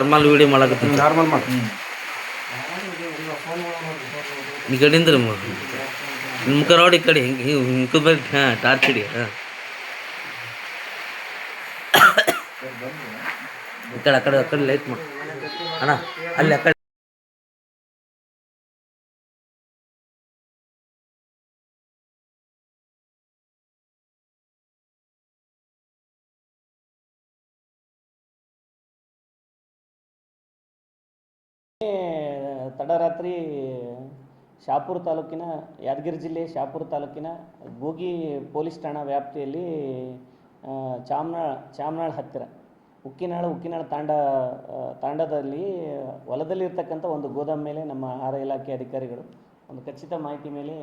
Normal video ಮಾಡಕತ್ತೀನಿ normal ಮಾಡಿ ಈ ಕಡೆಯಿಂದ ಮುಖ ನೋಡಿ ಈ ಕಡೆ ಹಿಂಗೆ ಹಿಂಗೆ ಬೇಕು. ಹಾಂ ಟಾರ್ಚ್ ಹಿಡಿ. ಹಾಂ ಈ ಕಡೆ ಆ ಕಡೆ ಲೈಟ್ ಮಾಡಿ ಅಣ್ಣ ಅಲ್ಲಿ ಆ ಕಡೆ. ತಡರಾತ್ರಿ ಶಾಪುರ ತಾಲೂಕಿನ ಯಾದಗಿರಿ ಜಿಲ್ಲೆ ಶಾಪುರ ತಾಲೂಕಿನ ಗೋಗಿ ಪೊಲೀಸ್ ಠಾಣಾ ವ್ಯಾಪ್ತಿಯಲ್ಲಿ ಚಾಮನಾಳ್ ಹತ್ತಿರ ಉಕ್ಕಿನಾಳ ತಾಂಡದಲ್ಲಿ ಹೊಲದಲ್ಲಿರ್ತಕ್ಕಂಥ ಒಂದು ಗೋದಾಮ್ ಮೇಲೆ ನಮ್ಮ ಆಹಾರ ಇಲಾಖೆ ಅಧಿಕಾರಿಗಳು ಒಂದು ಖಚಿತ ಮಾಹಿತಿ ಮೇಲೆ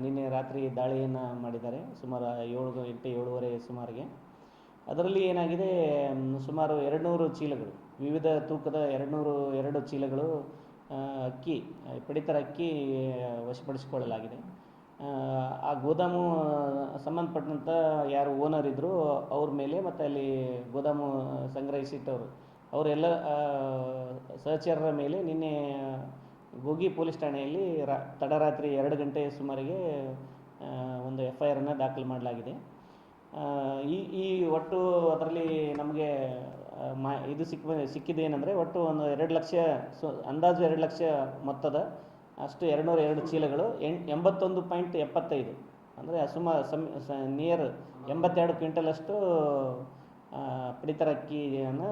ನಿನ್ನೆ ರಾತ್ರಿ ದಾಳಿಯನ್ನು ಮಾಡಿದ್ದಾರೆ. ಸುಮಾರು 7:07 ಸುಮಾರಿಗೆ. ಅದರಲ್ಲಿ ಏನಾಗಿದೆ, ಸುಮಾರು 200 ಚೀಲಗಳು, ವಿವಿಧ ತೂಕದ 202 ಚೀಲಗಳು ಅಕ್ಕಿ, ಪಡಿತರ ಅಕ್ಕಿ ವಶಪಡಿಸಿಕೊಳ್ಳಲಾಗಿದೆ. ಆ ಗೋದಾಮು ಸಂಬಂಧಪಟ್ಟಂಥ ಯಾರು ಓನರ್ ಇದ್ದರು ಅವ್ರ ಮೇಲೆ ಮತ್ತು ಅಲ್ಲಿ ಗೋದಾಮು ಸಂಗ್ರಹಿಸಿಟ್ಟವರು ಅವರೆಲ್ಲ ಸಹಚರರ ಮೇಲೆ ನಿನ್ನೆ ಗೋಗಿ ಪೊಲೀಸ್ ಠಾಣೆಯಲ್ಲಿ ತಡರಾತ್ರಿ 2 ಗಂಟೆ ಸುಮಾರಿಗೆ ಒಂದು FIR ದಾಖಲು ಮಾಡಲಾಗಿದೆ. ಈ ಒಟ್ಟು ಅದರಲ್ಲಿ ನಮಗೆ ಇದು ಸಿಕ್ಕಿದ್ದೇನೆಂದರೆ ಒಟ್ಟು ಒಂದು 2 ಲಕ್ಷ, ಅಂದಾಜು 2 ಲಕ್ಷ ಮೊತ್ತದ ಅಷ್ಟು 202 ಚೀಲಗಳು 81.75 ಅಂದರೆ ನಿಯರ್ 82 ಕ್ವಿಂಟಲಷ್ಟು ಪಡಿತರ ಅಕ್ಕಿಯನ್ನು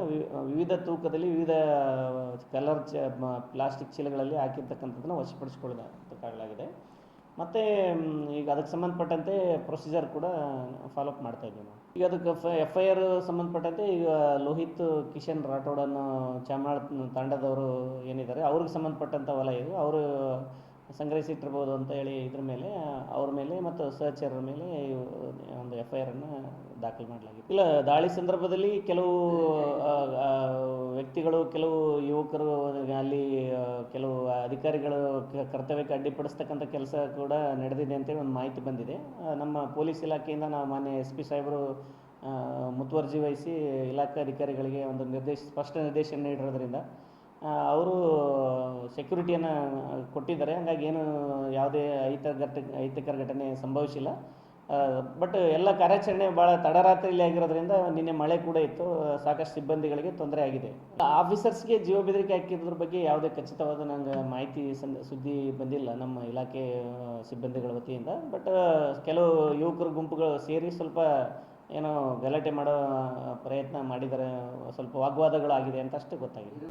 ವಿವಿಧ ತೂಕದಲ್ಲಿ ವಿವಿಧ ಕಲರ್ ಪ್ಲಾಸ್ಟಿಕ್ ಚೀಲಗಳಲ್ಲಿ ಹಾಕಿರ್ತಕ್ಕಂಥದ್ದನ್ನು ವಶಪಡಿಸಿಕೊಳ್ಳಲಾಗಿದೆ. ಮತ್ತು ಈಗ ಅದಕ್ಕೆ ಸಂಬಂಧಪಟ್ಟಂತೆ ಪ್ರೊಸೀಜರ್ ಕೂಡ ಫಾಲೋಅಪ್ ಮಾಡ್ತಾ ಇದ್ದೀವಿ ನಾವು. ಈಗ ಅದಕ್ಕೆ FIR ಸಂಬಂಧಪಟ್ಟಂತೆ ಈಗ ಲೋಹಿತ್ ಕಿಶನ್ ರಾಠೋಡ್ ಅನ್ನೋ ಚಾಮನಾಳ್ ತಾಂಡದವರು ಏನಿದ್ದಾರೆ ಅವ್ರಿಗೆ ಸಂಬಂಧಪಟ್ಟಂಥ ಹೊಲ ಇದು, ಅವರು ಸಂಗ್ರಹಿಸಿಟ್ಟಿರ್ಬೋದು ಅಂತ ಹೇಳಿ ಇದ್ರ ಮೇಲೆ ಅವ್ರ ಮೇಲೆ ಮತ್ತು ಸಹಚರರ ಮೇಲೆ ಒಂದು FIR ದಾಖಲು ಮಾಡಲಾಗಿದೆ. ಇಲ್ಲ, ದಾಳಿ ಸಂದರ್ಭದಲ್ಲಿ ಕೆಲವು ವ್ಯಕ್ತಿಗಳು, ಕೆಲವು ಯುವಕರು ಅಲ್ಲಿ ಕೆಲವು ಅಧಿಕಾರಿಗಳು ಕರ್ತವ್ಯಕ್ಕೆ ಅಡ್ಡಿಪಡಿಸ್ತಕ್ಕಂಥ ಕೆಲಸ ಕೂಡ ನಡೆದಿದೆ ಅಂತೇಳಿ ಒಂದು ಮಾಹಿತಿ ಬಂದಿದೆ. ನಮ್ಮ ಪೊಲೀಸ್ ಇಲಾಖೆಯಿಂದ ನಾವು ಮಾನ್ಯ SP ಸಾಹೇಬರು ಮುತುವರ್ಜಿ ವಹಿಸಿ ಇಲಾಖಾ ಅಧಿಕಾರಿಗಳಿಗೆ ಒಂದು ಸ್ಪಷ್ಟ ನಿರ್ದೇಶನ ನೀಡಿರೋದ್ರಿಂದ ಅವರು ಸೆಕ್ಯೂರಿಟಿಯನ್ನು ಕೊಟ್ಟಿದ್ದಾರೆ. ಹಾಗಾಗಿ ಏನು ಯಾವುದೇ ಅಹಿತಕರ ಘಟನೆ ಸಂಭವಿಸಿಲ್ಲ. ಬಟ್ ಎಲ್ಲ ಕಾರ್ಯಾಚರಣೆ ಭಾಳ ತಡರಾತ್ರಿಯಲ್ಲಿ ಆಗಿರೋದ್ರಿಂದ ನಿನ್ನೆ ಮಳೆ ಕೂಡ ಇತ್ತು, ಸಾಕಷ್ಟು ಸಿಬ್ಬಂದಿಗಳಿಗೆ ತೊಂದರೆ ಆಗಿದೆ. ಆಫೀಸರ್ಸ್ಗೆ ಜೀವ ಬೆದರಿಕೆ ಹಾಕಿರೋದ್ರ ಬಗ್ಗೆ ಯಾವುದೇ ಖಚಿತವಾದ ನಂಗೆ ಮಾಹಿತಿ ಸುದ್ದಿ ಬಂದಿಲ್ಲ ನಮ್ಮ ಇಲಾಖೆ ಸಿಬ್ಬಂದಿಗಳ ವತಿಯಿಂದ. ಬಟ್ ಕೆಲವು ಯುವಕರ ಗುಂಪುಗಳು ಸೇರಿ ಸ್ವಲ್ಪ ಏನೋ ಗಲಾಟೆ ಮಾಡೋ ಪ್ರಯತ್ನ ಮಾಡಿದ್ದಾರೆ, ಸ್ವಲ್ಪ ವಾಗ್ವಾದಗಳಾಗಿದೆ ಅಂತ ಅಷ್ಟೇ ಗೊತ್ತಾಗಿದೆ.